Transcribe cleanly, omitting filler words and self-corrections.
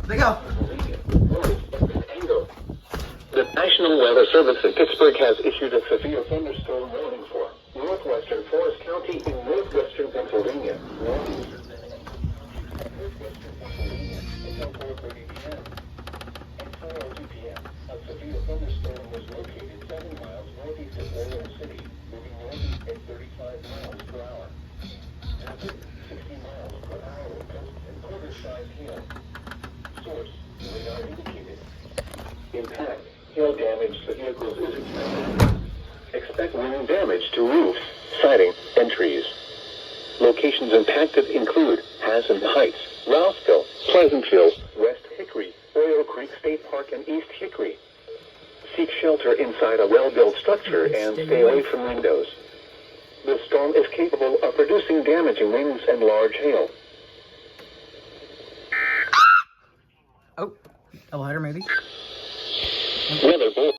They go. The National Weather Service in Pittsburgh has issued a severe thunderstorm warning for northwestern Forest County in northwestern Pennsylvania. Until 4:30 p.m. At 4:02 p.m., a severe thunderstorm was located 7 miles northeast of Oregon City, moving northeast at 35 miles per hour. Rapid 60 miles per hour with gust and quarter-sized hail. Source: radar indicated. Impact: hail damage to vehicles is expected. Expect wind damage to roofs, siding, and trees. Locations impacted include Hassan Heights, Rouseville, Pleasantville, West Hickory, Oil Creek State Park, and East Hickory. Seek shelter inside a well-built structure and stay away from windows. The storm is capable of producing damaging winds and large hail. Oh, doubleheader maybe. Weather